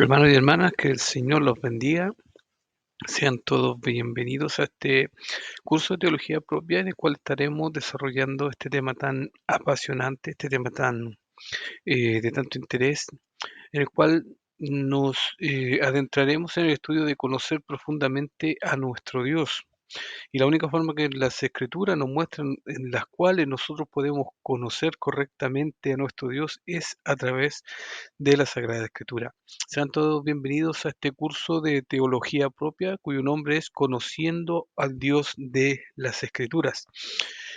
Hermanos y hermanas, que el Señor los bendiga. Sean todos bienvenidos a este curso de teología propia en el cual estaremos desarrollando este tema tan apasionante, este tema tan de tanto interés, en el cual nos adentraremos en el estudio de conocer profundamente a nuestro Dios. Y la única forma que las escrituras nos muestran en las cuales nosotros podemos conocer correctamente a nuestro Dios es a través de la Sagrada Escritura. Sean todos bienvenidos a este curso de teología propia, cuyo nombre es Conociendo al Dios de las Escrituras.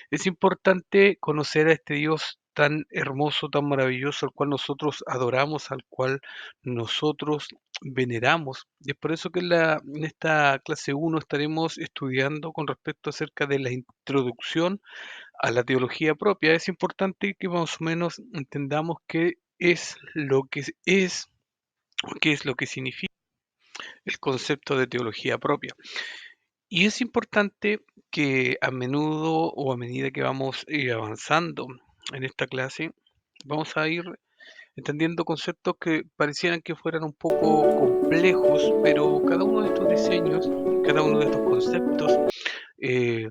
Es importante conocer a este Dios tan hermoso, tan maravilloso, al cual nosotros adoramos, al cual nosotros veneramos. Y es por eso que en esta clase 1 estaremos estudiando con respecto acerca de la introducción a la teología propia. Es importante que más o menos entendamos qué es lo que es o qué es lo que significa el concepto de teología propia. Y es importante que a menudo o a medida que vamos avanzando en esta clase, vamos a ir entendiendo conceptos que parecieran que fueran un poco complejos, pero cada uno de estos diseños, cada uno de estos conceptos, eh,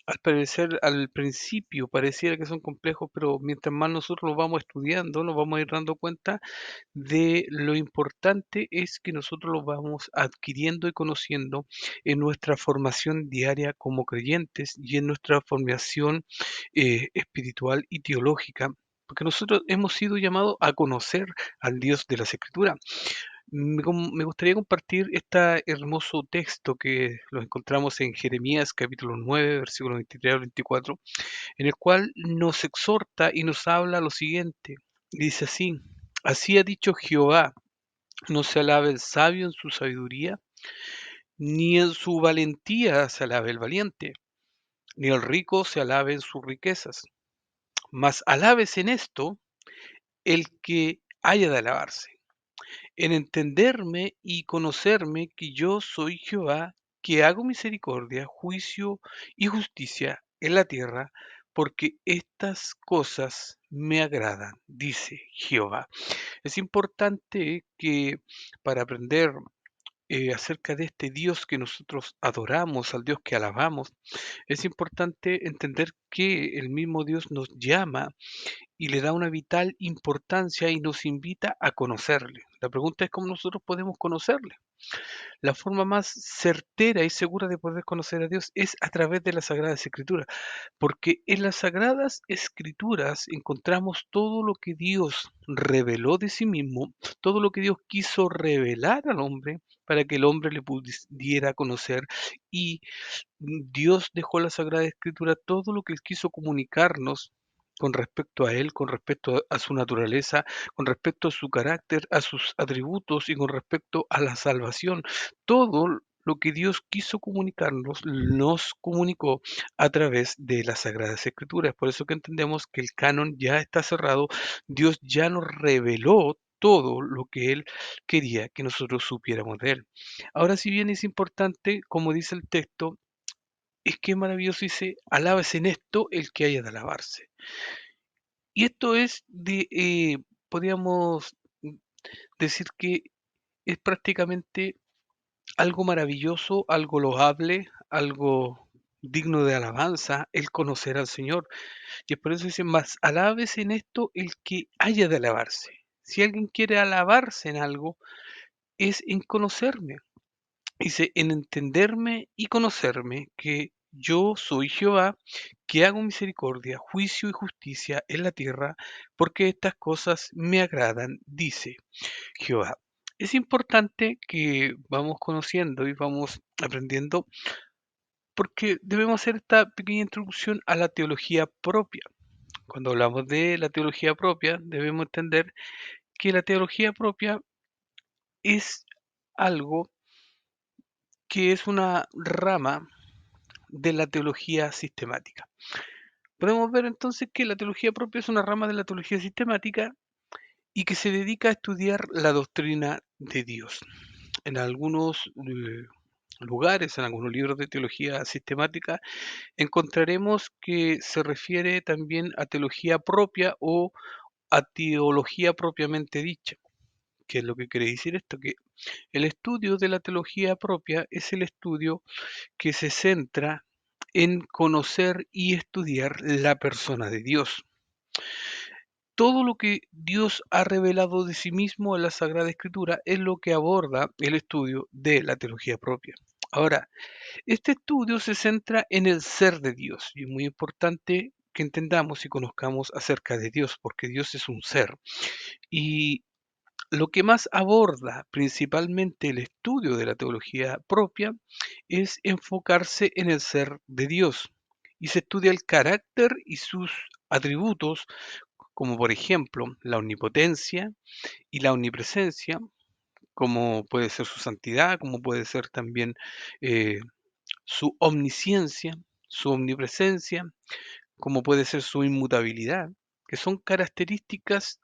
al parecer, al principio pareciera que son complejos, pero mientras más nosotros los vamos estudiando, nos vamos a ir dando cuenta de lo importante es que nosotros los vamos adquiriendo y conociendo en nuestra formación diaria como creyentes y en nuestra formación espiritual y teológica, porque nosotros hemos sido llamados a conocer al Dios de las Escrituras. Me gustaría compartir este hermoso texto que lo encontramos en Jeremías capítulo 9, versículos 23 al 24, en el cual nos exhorta y nos habla lo siguiente. Dice así: Así ha dicho Jehová, no se alabe el sabio en su sabiduría, ni en su valentía se alabe el valiente, ni el rico se alabe en sus riquezas, mas alabes en esto el que haya de alabarse, en entenderme y conocerme que yo soy Jehová, que hago misericordia, juicio y justicia en la tierra, porque estas cosas me agradan, dice Jehová. Es importante que para aprender acerca de este Dios que nosotros adoramos, al Dios que alabamos, es importante entender que el mismo Dios nos llama y le da una vital importancia y nos invita a conocerle. La pregunta es cómo nosotros podemos conocerle. La forma más certera y segura de poder conocer a Dios es a través de las Sagradas Escrituras, porque en las Sagradas Escrituras encontramos todo lo que Dios reveló de sí mismo, todo lo que Dios quiso revelar al hombre para que el hombre le pudiera conocer, y Dios dejó en la Sagrada Escritura todo lo que Él quiso comunicarnos con respecto a Él, con respecto a su naturaleza, con respecto a su carácter, a sus atributos y con respecto a la salvación. Todo lo que Dios quiso comunicarnos, nos comunicó a través de las Sagradas Escrituras. Por eso que entendemos que el canon ya está cerrado. Dios ya nos reveló todo lo que Él quería que nosotros supiéramos de Él. Ahora, si bien es importante, como dice el texto, es que maravilloso dice, alábese en esto el que haya de alabarse. Y esto es podríamos decir que es prácticamente algo maravilloso, algo loable, algo digno de alabanza, el conocer al Señor. Y es por eso dice, más alábese en esto el que haya de alabarse. Si alguien quiere alabarse en algo, es en conocerme. Dice, en entenderme y conocerme que yo soy Jehová, que hago misericordia, juicio y justicia en la tierra, porque estas cosas me agradan, dice Jehová. Es importante que vamos conociendo y vamos aprendiendo porque debemos hacer esta pequeña introducción a la teología propia. Cuando hablamos de la teología propia, debemos entender que la teología propia es algo que es una rama de la teología sistemática. Podemos ver entonces que la teología propia es una rama de la teología sistemática y que se dedica a estudiar la doctrina de Dios. En algunos lugares, en algunos libros de teología sistemática, encontraremos que se refiere también a teología propia o a teología propiamente dicha, ¿Qué es lo que quiere decir esto? Que el estudio de la teología propia es el estudio que se centra en conocer y estudiar la persona de Dios. Todo lo que Dios ha revelado de sí mismo en la Sagrada Escritura es lo que aborda el estudio de la teología propia. Ahora, este estudio se centra en el ser de Dios y es muy importante que entendamos y conozcamos acerca de Dios, porque Dios es un ser. Y lo que más aborda principalmente el estudio de la teología propia es enfocarse en el ser de Dios y se estudia el carácter y sus atributos, como por ejemplo la omnipotencia y la omnipresencia, como puede ser su santidad, como puede ser también eh, su omnisciencia, su omnipresencia, como puede ser su inmutabilidad, que son características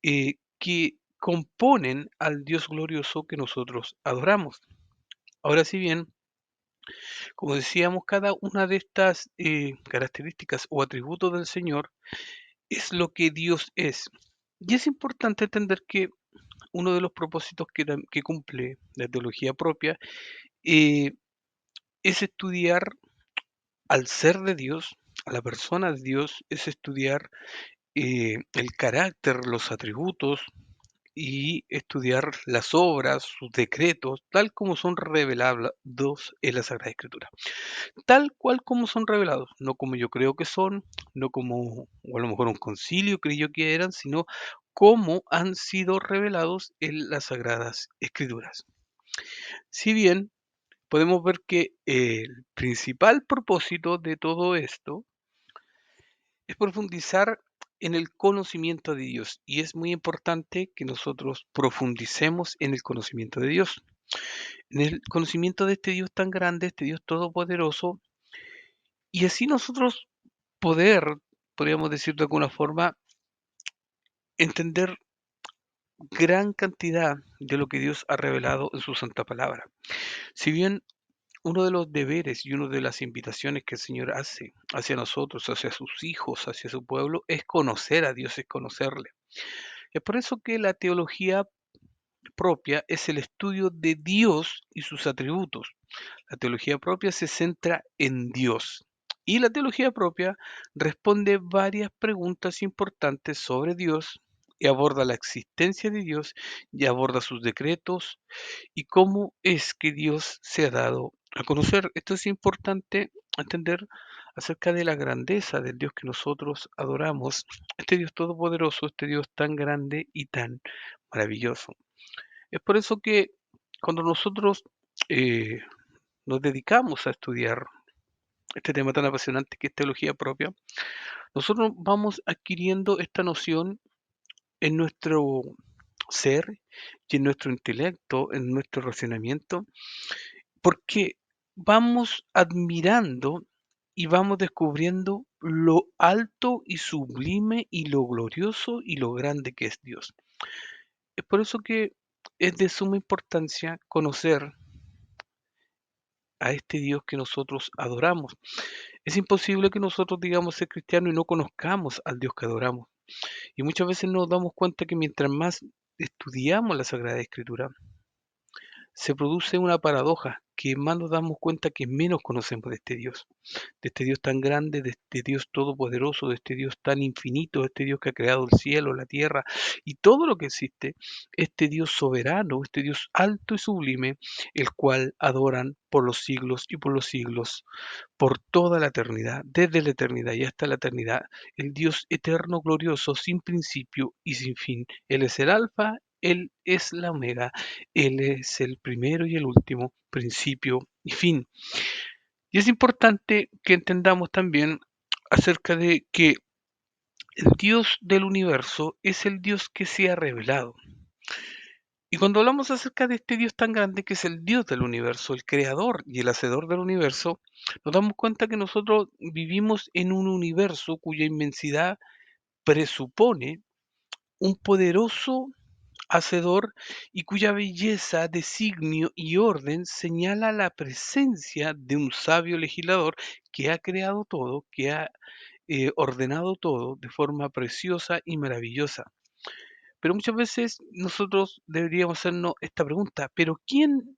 que componen al Dios glorioso que nosotros adoramos. Ahora, si bien, como decíamos, cada una de estas características o atributos del Señor es lo que Dios es. Y es importante entender que uno de los propósitos que cumple la teología propia eh, es estudiar al ser de Dios, a la persona de Dios, es estudiar el carácter, los atributos y estudiar las obras, sus decretos, tal como son revelados en la Sagrada Escritura. Tal cual como son revelados, no como yo creo que son, no como, o a lo mejor un concilio creyó que eran, sino como han sido revelados en las Sagradas Escrituras. Si bien podemos ver que el principal propósito de todo esto es profundizar en el conocimiento de Dios y es muy importante que nosotros profundicemos en el conocimiento de Dios, en el conocimiento de este Dios tan grande, este Dios todopoderoso, y así nosotros poder, podríamos decir de alguna forma, entender gran cantidad de lo que Dios ha revelado en su santa palabra. Si bien uno de los deberes y una de las invitaciones que el Señor hace hacia nosotros, hacia sus hijos, hacia su pueblo, es conocer a Dios, es conocerle. Es por eso que la teología propia es el estudio de Dios y sus atributos. La teología propia se centra en Dios. Y la teología propia responde varias preguntas importantes sobre Dios y aborda la existencia de Dios y aborda sus decretos y cómo es que Dios se ha dado a conocer. Esto es importante entender acerca de la grandeza del Dios que nosotros adoramos, este Dios todopoderoso, este Dios tan grande y tan maravilloso. Es por eso que cuando nosotros eh, nos dedicamos a estudiar este tema tan apasionante que es teología propia, nosotros vamos adquiriendo esta noción en nuestro ser y en nuestro intelecto, en nuestro razonamiento, porque vamos admirando y vamos descubriendo lo alto y sublime y lo glorioso y lo grande que es Dios. Es por eso que es de suma importancia conocer a este Dios que nosotros adoramos. Es imposible que nosotros digamos ser cristianos y no conozcamos al Dios que adoramos. Y muchas veces nos damos cuenta que mientras más estudiamos la Sagrada Escritura, se produce una paradoja, que más nos damos cuenta que menos conocemos de este Dios tan grande, de este Dios todopoderoso, de este Dios tan infinito, de este Dios que ha creado el cielo, la tierra y todo lo que existe, este Dios soberano, este Dios alto y sublime, el cual adoran por los siglos y por los siglos, por toda la eternidad, desde la eternidad y hasta la eternidad, el Dios eterno, glorioso, sin principio y sin fin. Él es el alfa, Él es la omega, Él es el primero y el último, principio y fin. Y es importante que entendamos también acerca de que el Dios del universo es el Dios que se ha revelado. Y cuando hablamos acerca de este Dios tan grande que es el Dios del universo, el creador y el hacedor del universo, nos damos cuenta que nosotros vivimos en un universo cuya inmensidad presupone un poderoso hacedor y cuya belleza, designio y orden señala la presencia de un sabio legislador que ha creado todo, que ha ordenado todo de forma preciosa y maravillosa. Pero muchas veces nosotros deberíamos hacernos esta pregunta, ¿pero quién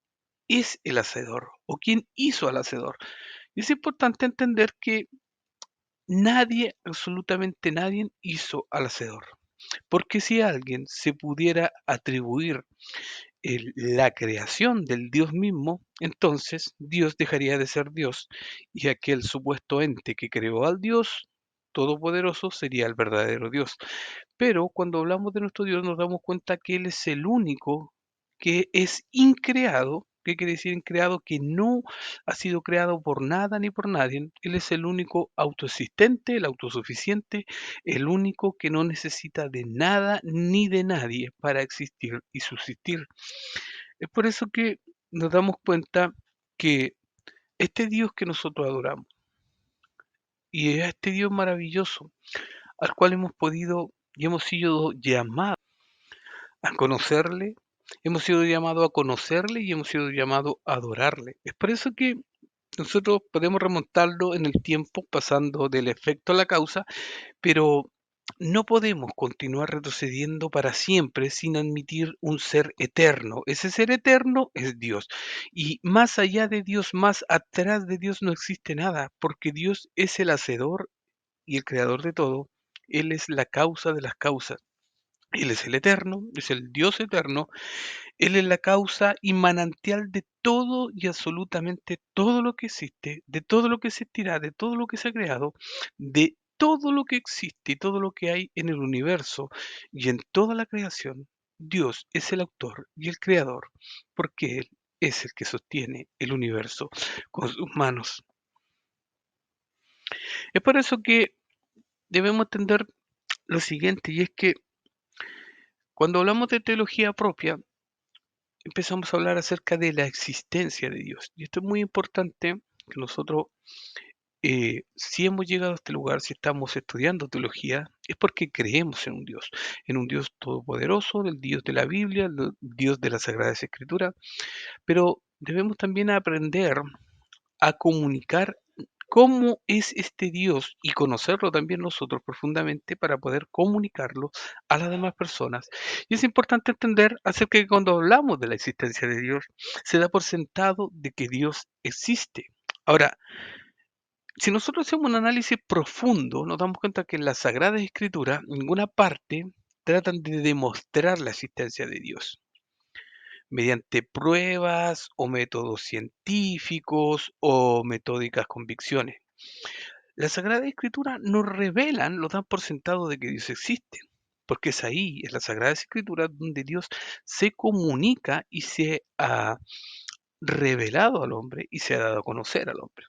es el hacedor? ¿O quién hizo al hacedor? Y es importante entender que nadie, absolutamente nadie, hizo al hacedor. Porque si alguien se pudiera atribuir la creación del Dios mismo, entonces Dios dejaría de ser Dios y aquel supuesto ente que creó al Dios Todopoderoso sería el verdadero Dios. Pero cuando hablamos de nuestro Dios nos damos cuenta que Él es el único que es increado. ¿Qué quiere decir increado? Que no ha sido creado por nada ni por nadie. Él es el único autoexistente, el autosuficiente, el único que no necesita de nada ni de nadie para existir y subsistir. Es por eso que nos damos cuenta que este Dios que nosotros adoramos y es este Dios maravilloso al cual hemos podido y hemos sido llamados a conocerle, hemos sido llamados a conocerle y hemos sido llamados a adorarle. Es por eso que nosotros podemos remontarlo en el tiempo pasando del efecto a la causa, pero no podemos continuar retrocediendo para siempre sin admitir un ser eterno. Ese ser eterno es Dios. Y más allá de Dios, más atrás de Dios no existe nada, porque Dios es el hacedor y el creador de todo. Él es la causa de las causas. Él es el eterno, es el Dios eterno. Él es la causa y manantial de todo y absolutamente todo lo que existe, de todo lo que existirá, de todo lo que se ha creado, de todo lo que existe y todo lo que hay en el universo y en toda la creación. Dios es el autor y el creador, porque Él es el que sostiene el universo con sus manos. Es por eso que debemos entender lo siguiente, y es que cuando hablamos de teología propia, empezamos a hablar acerca de la existencia de Dios. Y esto es muy importante que nosotros, si hemos llegado a este lugar, si estamos estudiando teología, es porque creemos en un Dios todopoderoso, el Dios de la Biblia, el Dios de las Sagradas Escrituras, pero debemos también aprender a comunicar cómo es este Dios y conocerlo también nosotros profundamente para poder comunicarlo a las demás personas. Y es importante entender acerca de que cuando hablamos de la existencia de Dios, se da por sentado de que Dios existe. Ahora, si nosotros hacemos un análisis profundo, nos damos cuenta que en las Sagradas Escrituras, en ninguna parte tratan de demostrar la existencia de Dios mediante pruebas o métodos científicos o metódicas convicciones. Las Sagradas Escrituras nos revelan, lo dan por sentado de que Dios existe, porque es ahí, en las Sagradas Escrituras, donde Dios se comunica y se ha revelado al hombre y se ha dado a conocer al hombre.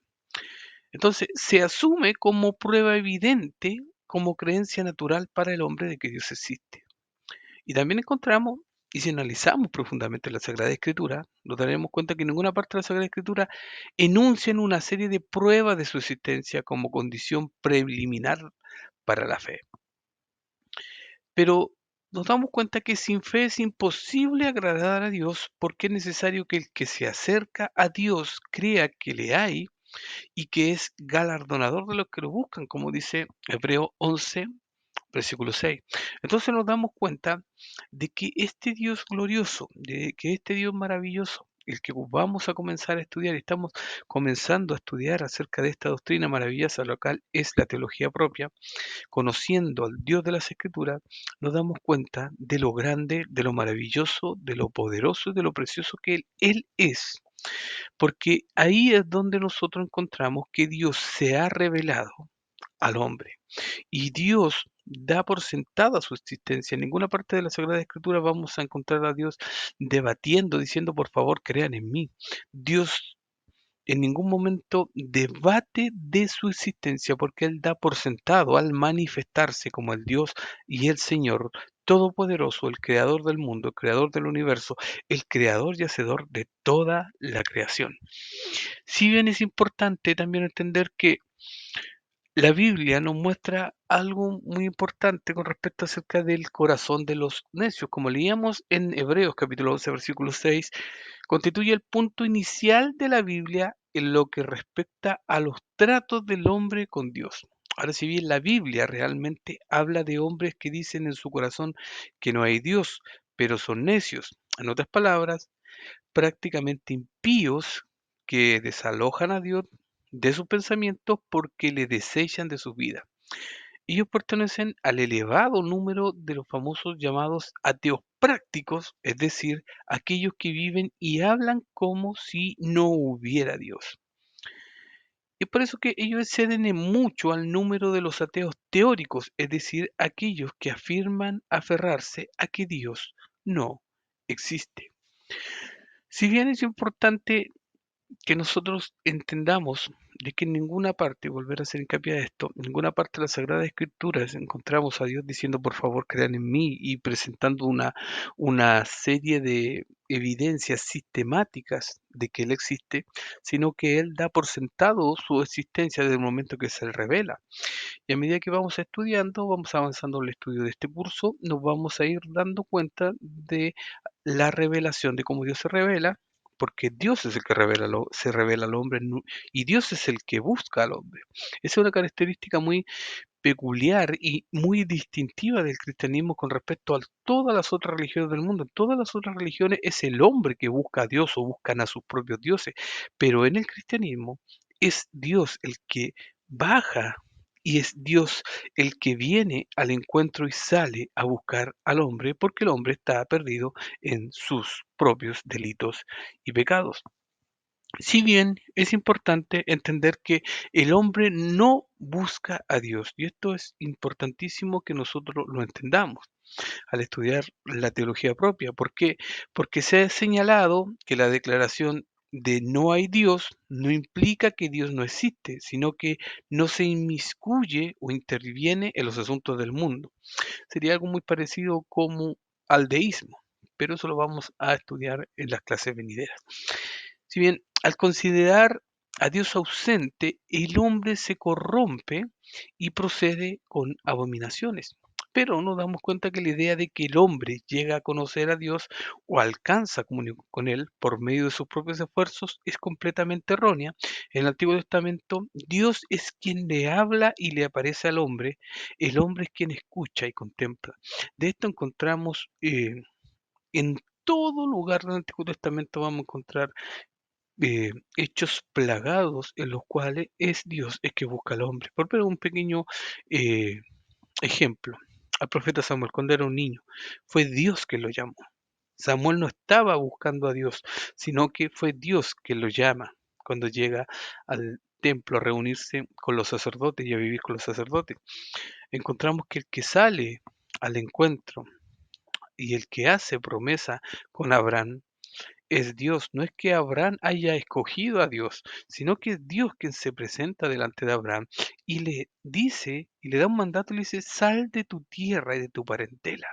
Entonces, se asume como prueba evidente, como creencia natural para el hombre de que Dios existe. Y también encontramos, y si analizamos profundamente la Sagrada Escritura, nos daremos cuenta que en ninguna parte de la Sagrada Escritura enuncian una serie de pruebas de su existencia como condición preliminar para la fe. Pero nos damos cuenta que sin fe es imposible agradar a Dios porque es necesario que el que se acerca a Dios crea que le hay y que es galardonador de los que lo buscan, como dice Hebreo 11, versículo 6. Entonces nos damos cuenta de que este Dios glorioso, de que este Dios maravilloso, el que vamos a comenzar a estudiar, estamos comenzando a estudiar acerca de esta doctrina maravillosa, lo cual es la teología propia, conociendo al Dios de las Escrituras, nos damos cuenta de lo grande, de lo maravilloso, de lo poderoso y de lo precioso que Él es. Porque ahí es donde nosotros encontramos que Dios se ha revelado al hombre. Y Dios da por sentada su existencia. En ninguna parte de la Sagrada Escritura vamos a encontrar a Dios debatiendo, diciendo, por favor, crean en mí. Dios en ningún momento debate de su existencia porque Él da por sentado al manifestarse como el Dios y el Señor Todopoderoso, el Creador del mundo, el Creador del universo, el Creador y Hacedor de toda la creación. Si bien es importante también entender que la Biblia nos muestra algo muy importante con respecto acerca del corazón de los necios. Como leíamos en Hebreos capítulo 11, versículo 6, constituye el punto inicial de la Biblia en lo que respecta a los tratos del hombre con Dios. Ahora, si bien la Biblia realmente habla de hombres que dicen en su corazón que no hay Dios, pero son necios, en otras palabras, prácticamente impíos que desalojan a Dios de sus pensamientos porque le desechan de su vida. Ellos pertenecen al elevado número de los famosos llamados ateos prácticos, es decir, aquellos que viven y hablan como si no hubiera Dios. Es por eso que ellos exceden en mucho al número de los ateos teóricos, es decir, aquellos que afirman aferrarse a que Dios no existe. Si bien es importante que nosotros entendamos de que en ninguna parte, volver a hacer hincapié a esto, en ninguna parte de las Sagradas Escrituras encontramos a Dios diciendo, por favor, crean en mí y presentando una serie de evidencias sistemáticas de que Él existe, sino que Él da por sentado su existencia desde el momento que se le revela. Y a medida que vamos estudiando, vamos avanzando en el estudio de este curso, nos vamos a ir dando cuenta de la revelación, de cómo Dios se revela, porque Dios es el que se revela al hombre y Dios es el que busca al hombre. Esa es una característica muy peculiar y muy distintiva del cristianismo con respecto a todas las otras religiones del mundo. En todas las otras religiones es el hombre que busca a Dios o buscan a sus propios dioses, pero en el cristianismo es Dios el que baja y es Dios el que viene al encuentro y sale a buscar al hombre porque el hombre está perdido en sus propios delitos y pecados. Si bien es importante entender que el hombre no busca a Dios, y esto es importantísimo que nosotros lo entendamos al estudiar la teología propia. ¿Por qué? Porque se ha señalado que la declaración de no hay Dios no implica que Dios no existe, sino que no se inmiscuye o interviene en los asuntos del mundo. Sería algo muy parecido como al deísmo, pero eso lo vamos a estudiar en las clases venideras. Si bien al considerar a Dios ausente, el hombre se corrompe y procede con abominaciones. Pero nos damos cuenta que la idea de que el hombre llega a conocer a Dios o alcanza comunión con Él por medio de sus propios esfuerzos es completamente errónea. En el Antiguo Testamento, Dios es quien le habla y le aparece al hombre. El hombre es quien escucha y contempla. De esto encontramos en todo lugar del Antiguo Testamento vamos a encontrar hechos plagados en los cuales es Dios el que busca al hombre. Por poner un pequeño eh, ejemplo, al profeta Samuel cuando era un niño, fue Dios que lo llamó. Samuel no estaba buscando a Dios, sino que fue Dios que lo llama cuando llega al templo a reunirse con los sacerdotes y a vivir con los sacerdotes. Encontramos que el que sale al encuentro y el que hace promesa con Abraham es Dios. No es que Abraham haya escogido a Dios, sino que es Dios quien se presenta delante de Abraham y le dice, y le da un mandato y le dice, sal de tu tierra y de tu parentela.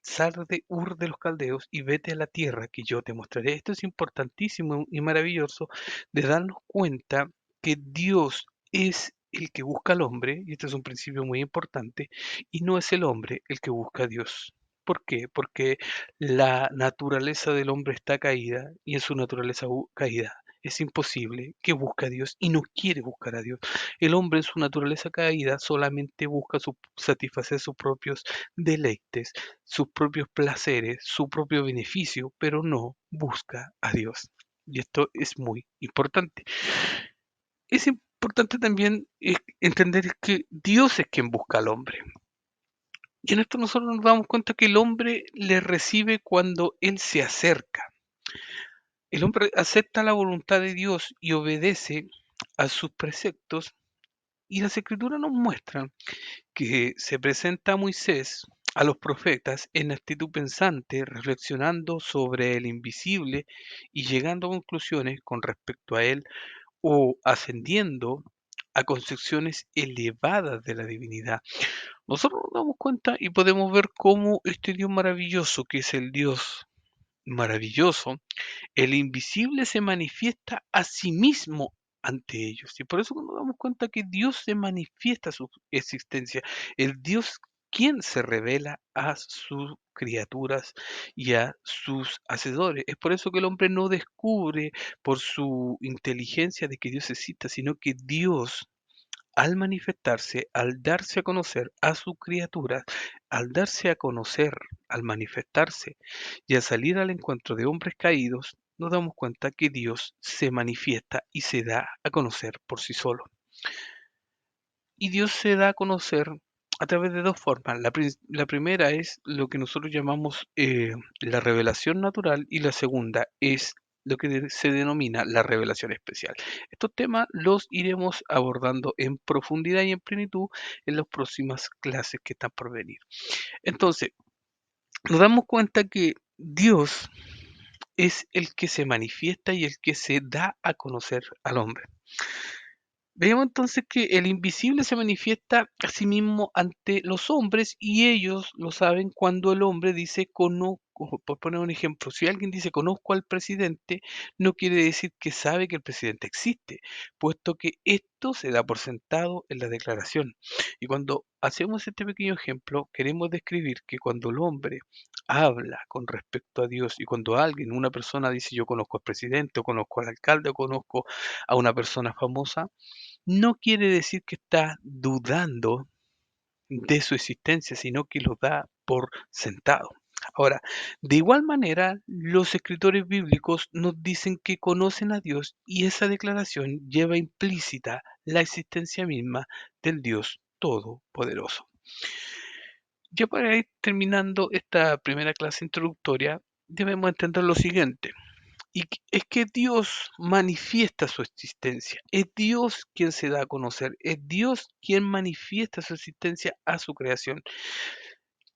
Sal de Ur de los Caldeos y vete a la tierra que yo te mostraré. Esto es importantísimo y maravilloso de darnos cuenta que Dios es el que busca al hombre, y este es un principio muy importante, y no es el hombre el que busca a Dios. ¿Por qué? Porque la naturaleza del hombre está caída y en su naturaleza caída es imposible que busque a Dios y no quiere buscar a Dios. El hombre en su naturaleza caída solamente busca satisfacer sus propios deleites, sus propios placeres, su propio beneficio, pero no busca a Dios. Y esto es muy importante. Es importante también entender que Dios es quien busca al hombre. Y en esto nosotros nos damos cuenta que el hombre le recibe cuando él se acerca. El hombre acepta la voluntad de Dios y obedece a sus preceptos. Y las escrituras nos muestran que se presenta a Moisés, a los profetas, en actitud pensante, reflexionando sobre el invisible y llegando a conclusiones con respecto a él o ascendiendo a concepciones elevadas de la divinidad. Nosotros nos damos cuenta y podemos ver cómo este Dios maravilloso, que es el Dios maravilloso, el invisible se manifiesta a sí mismo ante ellos. Y por eso nos damos cuenta que Dios se manifiesta su existencia. El Dios quien se revela a sus criaturas y a sus hacedores. Es por eso que el hombre no descubre por su inteligencia de que Dios exista, sino que Dios al manifestarse, al darse a conocer a su criatura, al darse a conocer, al manifestarse y al salir al encuentro de hombres caídos, nos damos cuenta que Dios se manifiesta y se da a conocer por sí solo. Y Dios se da a conocer a través de dos formas. La primera es lo que nosotros llamamos la revelación natural y la segunda es lo que se denomina la revelación especial. Estos temas los iremos abordando en profundidad y en plenitud en las próximas clases que están por venir. Entonces, nos damos cuenta que Dios es el que se manifiesta y el que se da a conocer al hombre. Veamos entonces que el invisible se manifiesta a sí mismo ante los hombres y ellos lo saben cuando el hombre dice conozco, por poner un ejemplo, si alguien dice conozco al presidente, no quiere decir que sabe que el presidente existe, puesto que esto se da por sentado en la declaración. Y cuando hacemos este pequeño ejemplo, queremos describir que cuando el hombre habla con respecto a Dios y cuando alguien, una persona dice yo conozco al presidente o conozco al alcalde o conozco a una persona famosa, no quiere decir que está dudando de su existencia, sino que lo da por sentado. Ahora, de igual manera, los escritores bíblicos nos dicen que conocen a Dios y esa declaración lleva implícita la existencia misma del Dios Todopoderoso. Ya para ir terminando esta primera clase introductoria, debemos entender lo siguiente. Es que Dios manifiesta su existencia, es Dios quien se da a conocer, es Dios quien manifiesta su existencia a su creación.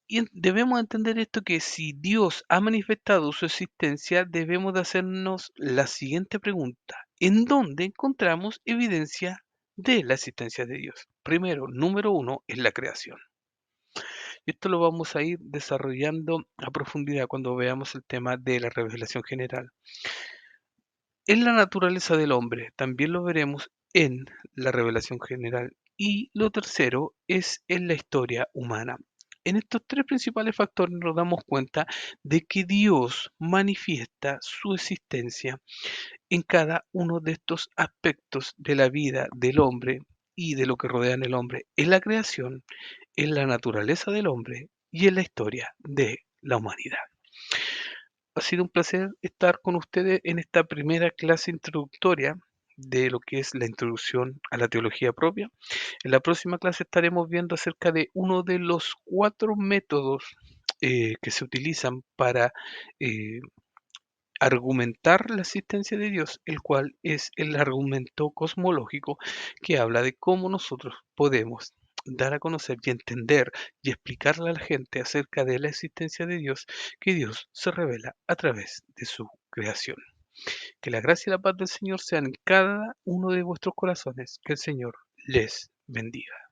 Y debemos entender esto que si Dios ha manifestado su existencia, debemos de hacernos la siguiente pregunta. ¿En dónde encontramos evidencia de la existencia de Dios? Primero, número uno, es la creación. Esto lo vamos a ir desarrollando a profundidad cuando veamos el tema de la revelación general. En la naturaleza del hombre, también lo veremos en la revelación general. Y lo tercero es en la historia humana. En estos tres principales factores nos damos cuenta de que Dios manifiesta su existencia en cada uno de estos aspectos de la vida del hombre y de lo que rodea en el hombre, en la creación, en la naturaleza del hombre y en la historia de la humanidad. Ha sido un placer estar con ustedes en esta primera clase introductoria de lo que es la introducción a la teología propia. En la próxima clase estaremos viendo acerca de uno de los 4 métodos que se utilizan para eh, argumentar la existencia de Dios, el cual es el argumento cosmológico que habla de cómo nosotros podemos dar a conocer y entender y explicarle a la gente acerca de la existencia de Dios, que Dios se revela a través de su creación. Que la gracia y la paz del Señor sean en cada uno de vuestros corazones. Que el Señor les bendiga.